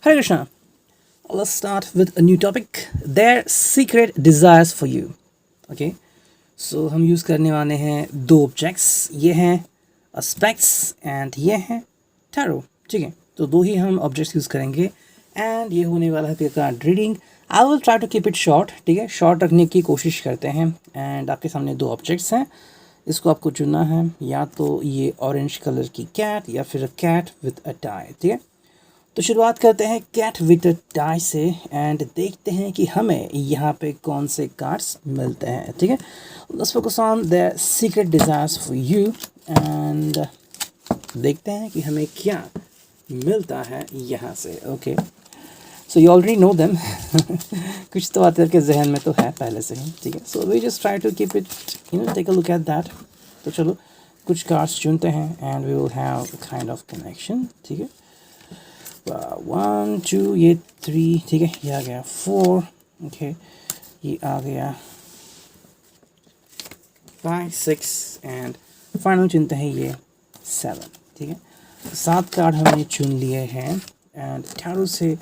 Hare Krishna. Let's start with a new topic. Their secret desires for you. Okay. So हम use करने वाले हैं दो objects. ये हैं aspects and ये हैं tarot. ठीक है. तो दो ही हम ऑब्जेक्ट्स यूज़ करेंगे एंड ये होने वाला है card reading. I will try to keep it short. ठीक है. शॉर्ट रखने की कोशिश करते हैं. एंड आपके सामने दो ऑब्जेक्ट्स हैं. इसको आपको चुनना है, या तो ये ऑरेंज कलर की कैट या फिर कैट विद अ टाई. ठीक है. तो शुरुआत करते हैं कैट विद अ टाई से एंड देखते हैं कि हमें यहाँ पे कौन से कार्ड्स मिलते हैं. ठीक है. Let's focus on the secret desires for you and देखते हैं कि हमें क्या मिलता है यहाँ से. Okay. So you already know them. कुछ तो बात करके जहन में तो है पहले से ही. ठीक है. So we just try to keep it take a look at that. तो चलो कुछ कार्ड्स चुनते हैं and we will have kind of connection. ठीक है. 1 2 ये 3. ठीक है. ये आ गया 4. ओके. ये आ गया 5 6 एंड फाइनल चुनते हैं ये 7. ठीक है. 7 कार्ड हमने चुन लिए हैं एंड टैरो से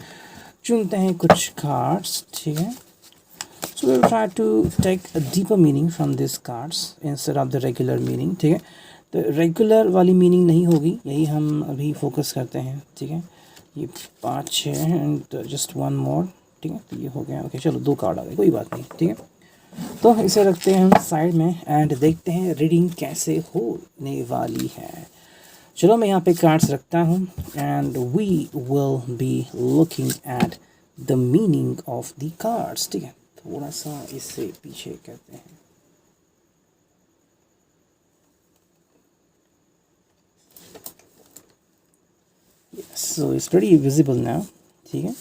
चुनते हैं कुछ कार्ड्स. ठीक है. So we will try to take a deeper meaning from this cards instead of the regular meaning. ठीक है. तो रेगुलर वाली मीनिंग नहीं होगी, यही हम अभी फोकस करते हैं. ठीक है. ये 5 6 एंड जस्ट 1 मोर. ठीक है. तो ये हो गया. ओके. चलो 2 कार्ड आ गए, कोई बात नहीं. ठीक है. तो इसे रखते हैं हम साइड में एंड देखते हैं रीडिंग कैसे होने वाली है. चलो मैं यहाँ पे कार्ड्स रखता हूँ and we will be looking at the meaning of the cards. ठीक है. थोड़ा सा इससे पीछे करते हैं. So it's pretty visible now. ठीक है.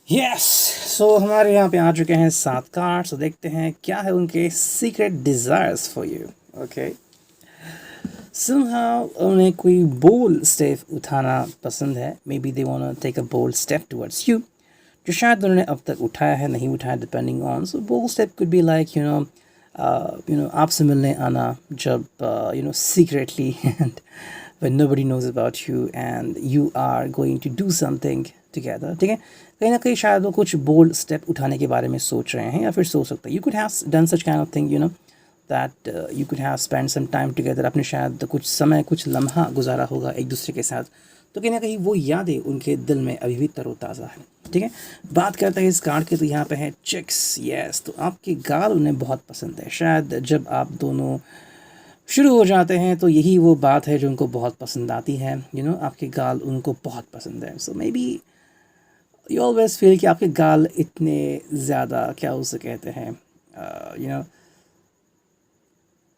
यस. सो हमारे यहाँ पे आ चुके हैं 7 कार्ड्स. तो देखते हैं क्या है उनके secret desires for you. Okay. somehow उन्हें कोई बोल्ड स्टेप उठाना पसंद है. Maybe they want to take a bold step towards you, जो शायद उन्होंने अब तक उठाया है नहीं उठाया, depending on. So bold step could be like आपसे मिलने आना जब secretly and when nobody knows about you and you are going to do something together. ठीक है. कहीं ना कहीं शायद वो कुछ बोल्ड स्टेप उठाने के बारे में सोच रहे हैं या फिर सोच सकते हैं. You could have done such kind of thing that you could have spend some time together. आपने शायद कुछ समय कुछ लम्हा गुजारा होगा एक दूसरे के साथ. तो कहीं ना कहीं वो यादें उनके दिल में अभी भी तरोताज़ा है. ठीक है. बात करते हैं इस कार्ड के. तो यहाँ पे है चिक्स. यस. तो आपके गाल उन्हें बहुत पसंद है. शायद जब आप दोनों शुरू हो जाते हैं तो यही वो बात है जो उनको बहुत पसंद आती है. आपके गाल उनको बहुत पसंद है. So maybe you always feel कि आपके गाल इतने ज़्यादा क्या उसे कहते हैं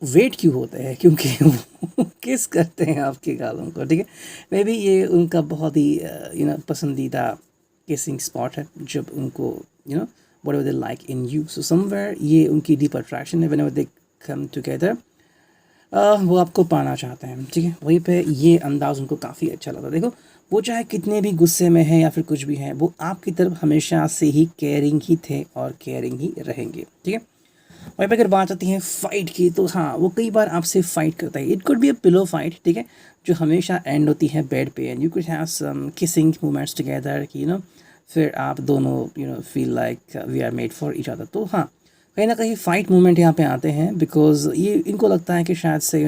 वेट क्यों होते हैं, क्योंकि वो किस करते हैं आपके गालों को. ठीक है. मे बी ये उनका बहुत ही पसंदीदा किसिंग स्पॉट है जब उनको whatever they like in you. So somewhere ये उनकी डीप अट्रैक्शन है. whenever they come together वो आपको पाना चाहते हैं. ठीक है. वहीं पे ये अंदाज़ उनको काफ़ी अच्छा लगता है. देखो वो चाहे कितने भी गुस्से में हैं या फिर कुछ भी हैं, वो आपकी तरफ हमेशा से ही केयरिंग ही थे और केयरिंग ही रहेंगे. ठीक है. वहीं पे अगर बात आती है फ़ाइट की, तो हाँ वो कई बार आपसे फ़ाइट करता है. It could be a pillow fight. ठीक है. जो हमेशा एंड होती है बेड पे and you could have some kissing moments together कि फिर आप दोनों feel like we are made for each other. तो हाँ कहीं ना कहीं फ़ाइट मोमेंट यहाँ पे आते हैं बिकॉज ये इनको लगता है कि शायद से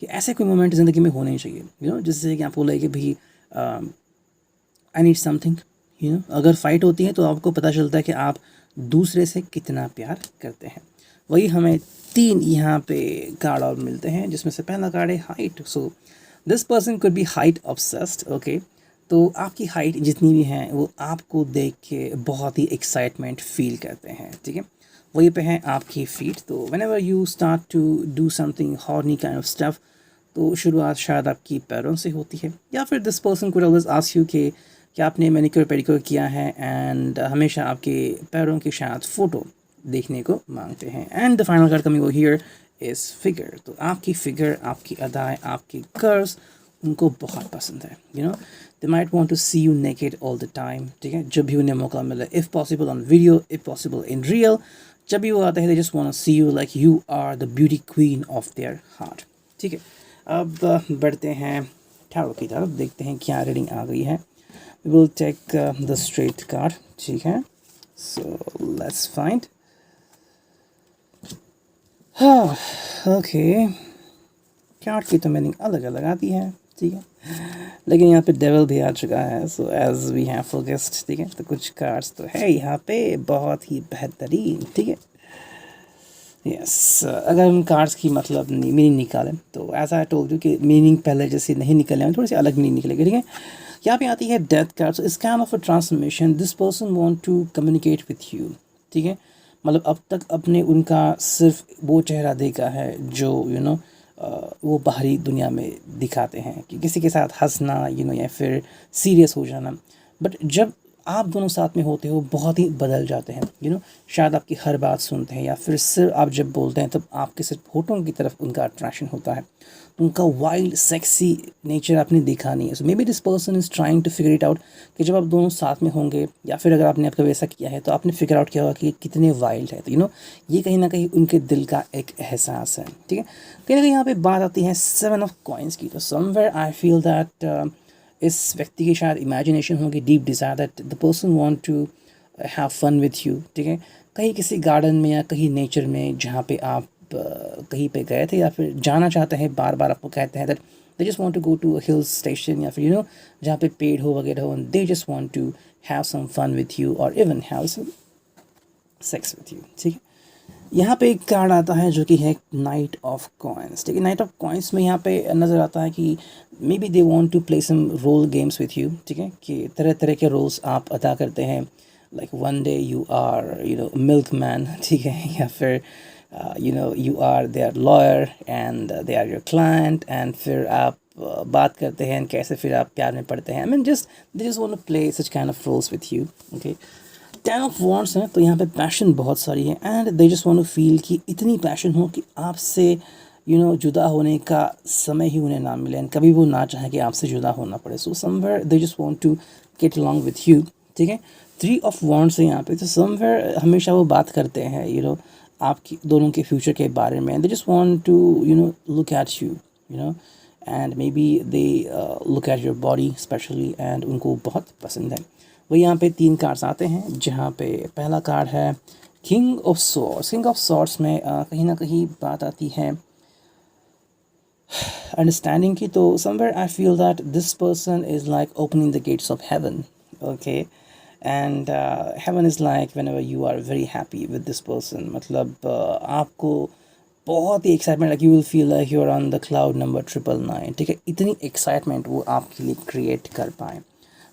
कि ऐसे कोई मोमेंट ज़िंदगी में होने ही चाहिए. जिससे कि आप बोले कि भाई आई नीड समथिंग. अगर फ़ाइट होती है तो आपको पता चलता है कि आप दूसरे से कितना प्यार करते हैं. वही हमें 3 यहाँ पे कार्ड और मिलते हैं, जिसमें से पहला कार्ड है height. So this person could B height obsessed. Okay. तो आपकी हाइट जितनी भी है वो आपको देख के बहुत ही एक्साइटमेंट फील करते हैं. ठीक है. वहीं पे है आपकी फीट. तो whenever you start to do something horny kind of stuff, तो शुरुआत शायद आपकी पैरों से होती है, या फिर this person could always ask you कि क्या आपने मैनिक्योर पेडिक्योर किया है एंड हमेशा आपके पैरों की शायद फ़ोटो देखने को मांगते हैं. And the final card coming over here is figure. तो आपकी फिगर, आपकी अदाएँ, आपकी कर्व्स उनको बहुत पसंद है, you know they might want to see you naked all the time, ठीक है, जब भी उन्हें मौका मिले, if possible on video, if possible in real, जब भी वो आते हैं they just want to see you like you are the beauty queen of their heart, ठीक है। अब बढ़ते हैं टैरो की तरफ, देखते हैं क्या रीडिंग आ गई है। We will take the straight card, ठीक है, सो लेट्स फाइंड। हाँ, ओके, कार्ड की तो मीनिंग अलग अलग आती है, ठीक है, लेकिन यहाँ पे डेविल भी आ चुका है, so as we have focused, ठीक है, तो कुछ कार्ड्स तो है यहाँ पे बहुत ही बेहतरीन, ठीक है। यस, अगर हम कार्ड्स की मतलब मीनिंग निकालें तो एज आई टोल्ड यू कि मीनिंग पहले जैसे नहीं निकले, थोड़ी सी अलग मीनिंग निकलेगी, ठीक है। यहाँ पे आती है death card, so this kind of a transformation, this person want to communicate with you, ठीक है, मतलब अब तक अपने उनका सिर्फ वो चेहरा देखा है जो वो बाहरी दुनिया में दिखाते हैं कि किसी के साथ हंसना, या फिर सीरियस हो जाना, बट जब आप दोनों साथ में होते हो बहुत ही बदल जाते हैं, शायद आपकी हर बात सुनते हैं, या फिर सिर्फ आप जब बोलते हैं तब आपके सिर्फ होठों की तरफ उनका अट्रैक्शन होता है, उनका वाइल्ड सेक्सी नेचर आपने देखा नहीं है। So maybe this person is trying to figure it out कि जब आप दोनों साथ में होंगे, या फिर अगर आपने आपका वैसा किया है तो आपने फिगर आउट किया होगा कि कितने वाइल्ड है, तो ये कहीं ना कहीं उनके दिल का एक एहसास है, ठीक है। कहीं ना कहीं यहाँ पे बात आती है 7 ऑफ कॉइन्स की, तो समवेयर आई फील दैट इस व्यक्ति की शायद इमेजिनेशन होगी, deep desire that the person want to have fun with you, ठीक है, कहीं किसी गार्डन में या कहीं नेचर में जहाँ पे आप कहीं पे गए थे या फिर जाना चाहते हैं, बार बार आपको कहते हैं that they just want to go to a hill station, या फिर जहाँ पे पेड़ हो वगैरह हो, they just want to have some fun with you और even have some sex with you, ठीक है। यहाँ पे एक कार्ड आता है जो कि है नाइट ऑफ कॉइन्स, ठीक है। नाइट ऑफ कॉइन्स में यहाँ पे नज़र आता है कि maybe they want to play some role games with you, ठीक है, कि तरह तरह के रोल्स आप अदा करते हैं, like one day you are milkman, ठीक है, या फिर you are their lawyer and they are your client, and फिर आप बात करते हैं कैसे फिर आप प्यार में पड़ते हैं, I mean just they just want to play such kind of roles with you, okay. 10 of wands हैं, तो यहाँ पे पैशन बहुत सारी है, and they just want to feel कि इतनी पैशन हो कि आपसे जुदा होने का समय ही उन्हें ना मिले, एंड कभी वो ना चाहें कि आपसे जुदा होना पड़े, so somewhere they just want to get along with you, ठीक है। 3 ऑफ वॉन्ड्स है यहाँ पे, तो समवेयर हमेशा वो बात करते हैं आपकी दोनों के फ्यूचर के बारे में, they just want to look at you and maybe they look at your body specially, and उनको बहुत पसंद है। वही यहाँ पे 3 कार्ड्स आते हैं, जहाँ पे पहला कार्ड है king of swords. King of swords में कहीं ना कहीं बात आती है अंडरस्टैंडिंग की, तो somewhere I feel that this person is like opening the gates of heaven, okay, and heaven is like whenever you are very happy with this person, मतलब आपको बहुत ही excitement, like you will feel like you are on the cloud number 999, ठीक है, इतनी excitement वो आपके लिए क्रिएट कर पाए।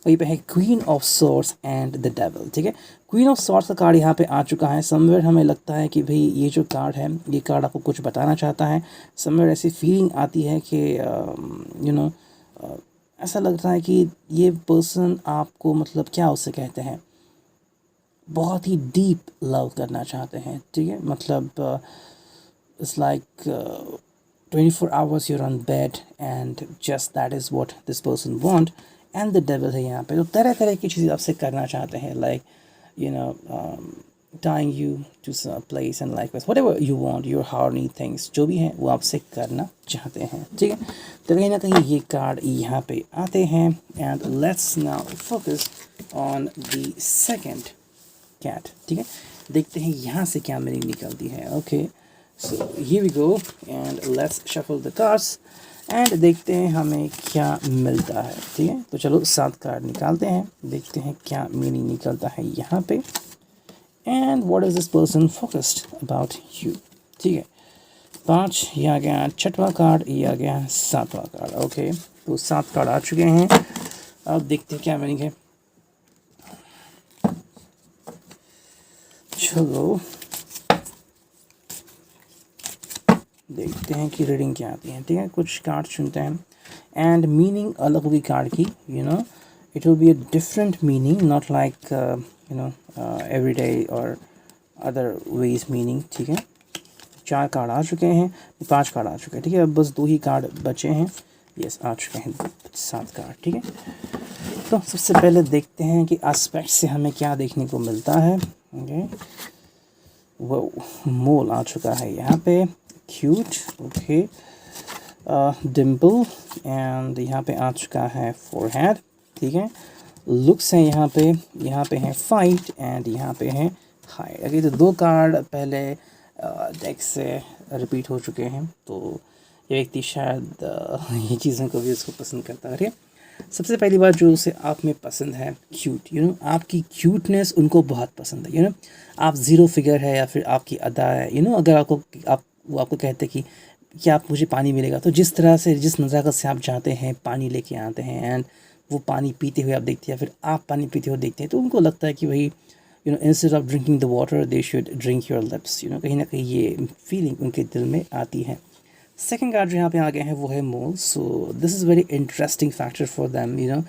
वहीं पे है queen of swords and the devil, ठीक है। क्वीन ऑफ सॉर्ड्स का कार्ड यहाँ पे आ चुका है, समवेयर हमें लगता है कि भाई ये जो कार्ड है, ये कार्ड आपको कुछ बताना चाहता है, समवेयर ऐसी फीलिंग आती है कि ऐसा लग रहा है कि ये पर्सन आपको, मतलब क्या उसे कहते हैं, बहुत ही डीप लव करना चाहते हैं, ठीक है, मतलब it's like 24 hours you're on bed and just that is what this person want, and the devil है यहाँ पे, तो तरह तरह की चीज़ें आपसे करना चाहते हैं, like tying you to place and like whatever you want, your horny things, जो भी हैं वो आपसे करना चाहते हैं, ठीक है। तो कहीं ना कहीं ये कार्ड यहाँ पे आते हैं, and let's now focus on the second cat, ठीक है, देखते हैं यहाँ से क्या मीनिंग निकलती है, okay. So here we go and let's shuffle the cards एंड देखते हैं हमें क्या मिलता है, ठीक है। तो चलो 7 कार्ड निकालते हैं, देखते हैं क्या मीनिंग निकलता है यहाँ पे, and what is this person focused about you, ठीक है। 5 ये आ गया, 6वां कार्ड ये आ गया, 7वां कार्ड, ओके। तो 7 कार्ड आ चुके हैं, अब देखते हैं क्या मीनिंग है। चलो देखते हैं कि रीडिंग क्या आती है, ठीक है। कुछ कार्ड चुनते हैं एंड मीनिंग अलग होगी कार्ड की, it will be a different meaning, not like everyday और अदर वेज मीनिंग, ठीक है। 4 कार्ड आ चुके हैं, 5 कार्ड आ चुके हैं, ठीक है। अब बस 2 ही कार्ड बचे हैं, यस आ चुके हैं 7 कार्ड, ठीक है। तो सबसे पहले देखते हैं कि एस्पेक्ट से हमें क्या देखने को मिलता है। ओके, वो मोल आ चुका है यहाँ पे, क्यूट, ओके, डिम्पल, एंड यहाँ पे आ चुका है फोरहेड, ठीक है। लुक्स है यहाँ पे है फाइट, एंड यहाँ पे है हाइड। अगर तो 2 कार्ड पहले डेक से रिपीट हो चुके हैं, तो ये व्यक्ति शायद ये चीज़ों को भी उसको पसंद करता है। सबसे पहली बात जो उसे आप में पसंद है, क्यूट, आपकी क्यूटनेस उनको बहुत पसंद है। आप ज़ीरो फिगर है या फिर आपकी अदा है, अगर वो आपको कहते हैं कि क्या आप मुझे पानी मिलेगा, तो जिस तरह से, जिस नज़ाकत से आप जाते हैं, पानी लेके आते हैं, एंड वो पानी पीते हुए आप देखते हैं या फिर आप पानी पीते हुए देखते हैं, तो उनको लगता है कि भाई instead of drinking the water they should drink your lips. कहीं ना कहीं ये फीलिंग उनके दिल में आती है। सेकेंड कार्ड जो यहाँ पे आ गया है वो है mole. So this is very interesting factor for them,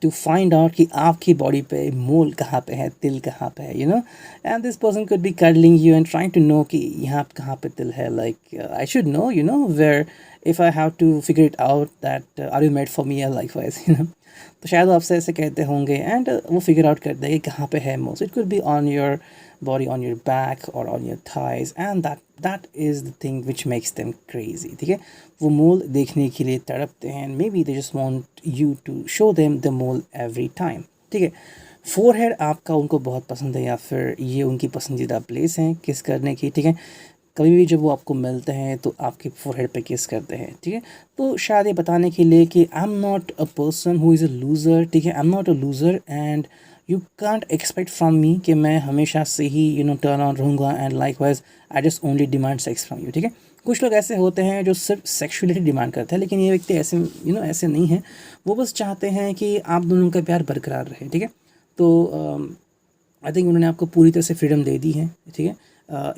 to find out कि आपकी बॉडी पे मोल कहाँ पे है, तिल कहाँ पे है, and this person could be cuddling you and trying to know कि यहाँ कहाँ पे तिल है। Like I should know where if I have to figure it out that are you made for me likewise, तो शायद वो आपसे ऐसे कहते होंगे, एंड वो फिगर आउट करते हैं कि कहाँ पे है mole. It could be on your body, on your back or on your thighs, and that is the thing which makes them crazy, ठीक है। वो मोल देखने के लिए तड़पते हैं, maybe they just want you to show them the mole every time, ठीक है। Forehead आपका उनको बहुत पसंद है, या फिर ये उनकी पसंदीदा प्लेस है किस करने की, ठीक है। कभी भी जब वो आपको मिलते हैं तो आपके फोरहेड पे किस करते हैं, ठीक है। तो शायद ये बताने के लिए कि I am not a person who is a loser, ठीक है। I am not a loser and you can't expect from me कि मैं हमेशा से ही टर्न ऑन रहूँगा, and like wise I just only demand sex from you, ठीक है। कुछ लोग ऐसे होते हैं जो सिर्फ सेक्सुअलिटी डिमांड करते हैं, लेकिन ये व्यक्ति ऐसे ऐसे नहीं है। वो बस चाहते हैं कि आप दोनों का प्यार बरकरार रहे, ठीक है। तो आई थिंक उन्होंने आपको पूरी तरह से फ्रीडम दे दी है, ठीक है।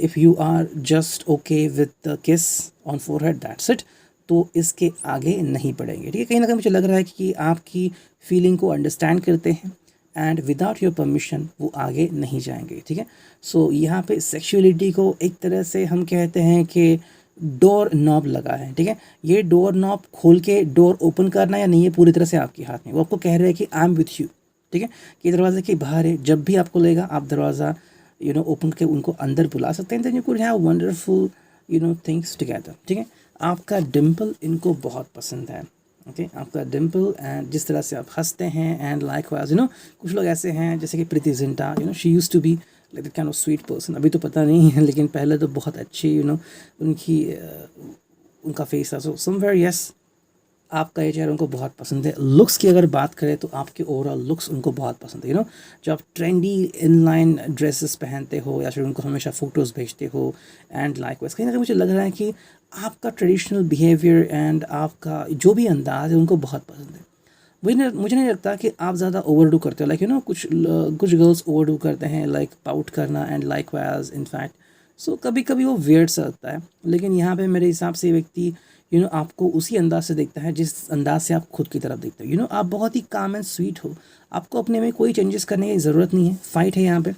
If you are just okay with kiss on forehead, that's it. तो इसके आगे नहीं बढ़ेंगे, ठीक है। कहीं ना कहीं मुझे लग रहा है कि आपकी फीलिंग को अंडरस्टैंड करते हैं, एंड विदाउट योर परमिशन वो आगे नहीं जाएंगे, ठीक है। सो यहाँ पे सेक्सुअलिटी को एक तरह से हम कहते हैं कि डोर नॉब लगा है, ठीक है। ये डोर नॉब खोल के डोर ओपन करना या नहीं, है पूरी तरह से आपके हाथ में। वो आपको कह रहे हैं कि आई एम विथ यू, ठीक है। कि दरवाजे के बाहर है, जब भी आपको लगेगा आप दरवाज़ा ओपन करके उनको अंदर बुला सकते हैं। Then you could have wonderful things together, ठीक है। आपका डिम्पल इनको बहुत पसंद है, ओके। आपका डिम्पल, एंड जिस तरह से आप हंसते हैं, एंड लाइक वाइज कुछ लोग ऐसे हैं जैसे कि Preity Zinta, she used to be like that kind of sweet person. अभी तो पता नहीं है, लेकिन पहले तो बहुत अच्छी उनकी उनका फेस था। सो समवेयर यस, आपका ये चेहरा उनको बहुत पसंद है। लुक्स की अगर बात करें तो आपके ओवरऑल लुक्स उनको बहुत पसंद है। जो आप ट्रेंडी इनलाइन ड्रेसेस पहनते हो, या फिर उनको हमेशा फ़ोटोज़ भेजते हो, एंड लाइक वाइज कहीं ना कहीं मुझे लग रहा है कि आपका ट्रेडिशनल बिहेवियर एंड आपका जो भी अंदाज़ है उनको बहुत पसंद है। मुझे नहीं लगता कि आप ज़्यादा ओवरडू करते हो, लाइक कुछ गर्ल्स ओवरडू करते हैं, लाइक पाउट करना एंड लाइक वाइज इनफैक्ट। सो कभी कभी वो वियर्ड सा लगता है, लेकिन यहाँ पे मेरे हिसाब से व्यक्ति आपको उसी अंदाज से देखता है जिस अंदाज से आप खुद की तरफ देखते हो। आप बहुत ही काम एंड स्वीट हो, आपको अपने में कोई चेंजेस करने की ज़रूरत नहीं है। फ़ाइट है यहाँ पे,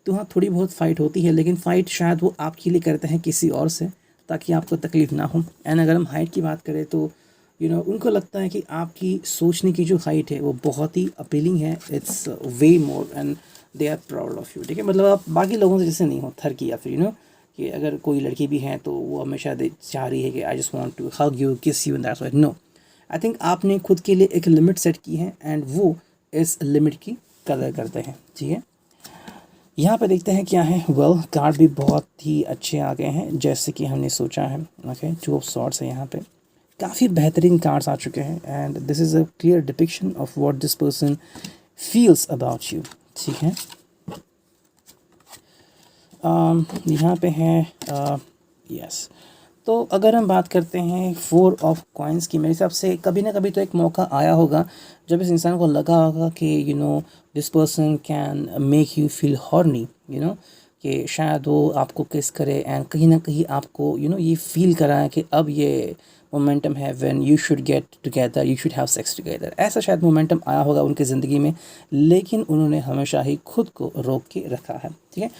तो हाँ थोड़ी बहुत फ़ाइट होती है, लेकिन फ़ाइट शायद वो आपके लिए करते हैं किसी और से, ताकि आपको तकलीफ़ ना हो। एंड अगर हम हाइट की बात करें तो उनको लगता है कि आपकी सोचने की जो हाइट है वो बहुत ही अपीलिंग है। It's way more, and they are proud of you, ठीक है। मतलब आप बाकी लोगों से जैसे नहीं हो थर की, या फिर कि अगर कोई लड़की भी है तो वो हमेशा चाह रही है कि I just want to hug you, kiss you, and that's why. No, I think आपने खुद के लिए एक लिमिट सेट की है, एंड वो इस लिमिट की कदर करते हैं, ठीक है। यहाँ पे देखते हैं क्या है। वेल, कार्ड भी बहुत ही अच्छे आ गए हैं जैसे कि हमने सोचा है, ओके। 2 ऑफ सॉर्ड्स है यहाँ पे, काफ़ी बेहतरीन कार्ड्स आ चुके हैं, and this is a clear depiction of what this person feels about you, ठीक है। यहाँ पे है यस। तो अगर हम बात करते हैं 4 ऑफ कॉइन्स की, मेरे हिसाब से कभी ना कभी तो एक मौका आया होगा जब इस इंसान को लगा होगा कि this person can make you feel horny, कि शायद वो आपको किस करे, एंड कहीं ना कहीं आपको ये फील कराए कि अब ये मोमेंटम है when you should get together, you should have sex together. ऐसा शायद मोमेंटम आया होगा उनकी ज़िंदगी में, लेकिन उन्होंने हमेशा ही खुद को रोक के रखा है, ठीक है।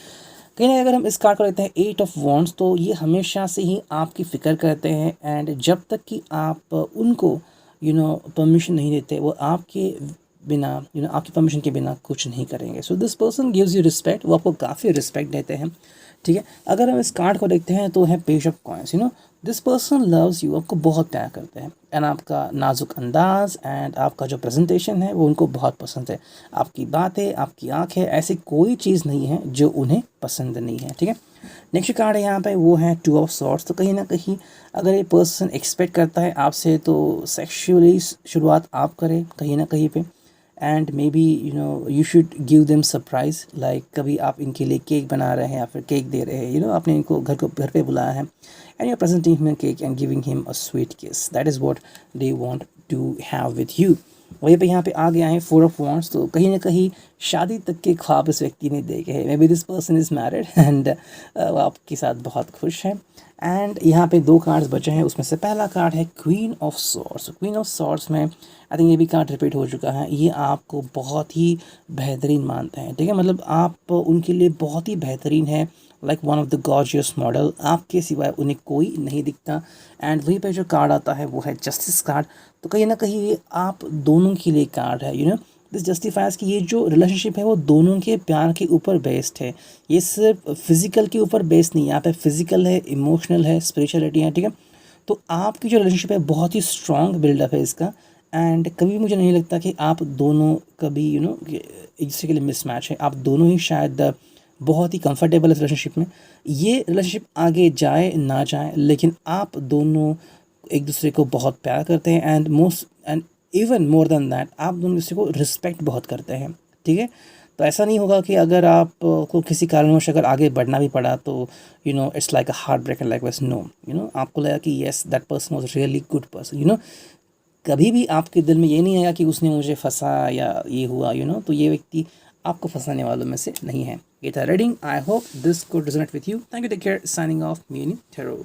कहीं ना अगर हम इस कार्ड को लेते हैं 8 ऑफ वॉन्ड्स, तो ये हमेशा से ही आपकी फ़िक्र करते हैं, एंड जब तक कि आप उनको परमिशन नहीं देते, वो आपके बिना आपकी परमिशन के बिना कुछ नहीं करेंगे। So this person gives you respect, वो आपको काफ़ी रिस्पेक्ट देते हैं, ठीक है। अगर हम इस कार्ड को देखते हैं तो है page of coins. This person loves you, आपको बहुत प्यार करते हैं, एंड आपका नाजुक अंदाज एंड आपका जो प्रेजेंटेशन है वो उनको बहुत पसंद है। आपकी बातें, आपकी आंखें, ऐसी कोई चीज़ नहीं है जो उन्हें पसंद नहीं है, ठीक है। नेक्स्ट कार्ड है यहाँ पे, वो है टू ऑफ सॉर्ड्स। तो कहीं ना कहीं अगर ये पर्सन एक्सपेक्ट करता है आपसे तो सेक्सुअली शुरुआत आप करें कहीं ना कहीं पे, and maybe you should give them surprise, like कभी आप इनके लिए केक बना रहे हैं या फिर केक दे रहे हैं, आपने इनको घर पे बुलाया है, and you are presenting him cake and giving him a sweet kiss, that is what they want to have with you. वहीं पे यहाँ पे आ गया है फोर ऑफ वॉन्ट्स। तो कहीं ना कहीं शादी तक के ख्वाब इस व्यक्ति ने देखे हैं, may be this person is married and वो आपके साथ बहुत खुश है। एंड यहाँ पे दो कार्ड्स बचे हैं, उसमें से पहला कार्ड है queen of swords. Queen of swords में आई थिंक ये भी कार्ड रिपीट हो चुका है। ये आपको बहुत ही बेहतरीन मानते हैं, ठीक है, मतलब आप उनके लिए बहुत ही बेहतरीन है, like one of the gorgeous model, आपके सिवाय उन्हें कोई नहीं दिखता। एंड वहीं पे जो कार्ड आता है वो है जस्टिस कार्ड। तो कहीं ना कहीं ये आप दोनों के लिए कार्ड है, दिस जस्टिफाइज कि ये जो रिलेशनशिप है वो दोनों के प्यार के ऊपर बेस्ड है, ये सिर्फ फिजिकल के ऊपर बेस्ड नहीं है। यहाँ पे फिजिकल है, इमोशनल है, स्पिरिचुअलिटी है, ठीक है। तो आपकी जो रिलेशनशिप है बहुत ही स्ट्रॉन्ग बिल्डअप है इसका, एंड कभी मुझे नहीं लगता कि आप दोनों कभी एक दूसरे के लिए मिसमैच है। आप दोनों ही शायद बहुत ही कंफर्टेबल है रिलेशनशिप में। ये रिलेशनशिप आगे जाए ना जाए, लेकिन आप दोनों एक दूसरे को बहुत प्यार करते हैं, and even more than that आप दोनों दूसरे को रिस्पेक्ट बहुत करते हैं, ठीक है। तो ऐसा नहीं होगा कि अगर आप को किसी कारणवश अगर आगे बढ़ना भी पड़ा तो it's like a heart break and like was no, आपको लगा कि yes that person was really good person, कभी भी आपके दिल में ये नहीं आया कि उसने मुझे फंसा या ये हुआ, तो ये व्यक्ति आपको फंसाने वालों में से नहीं है। ये था reading, I hope this could resonate with you. Thank you, take care, signing off, me tarot.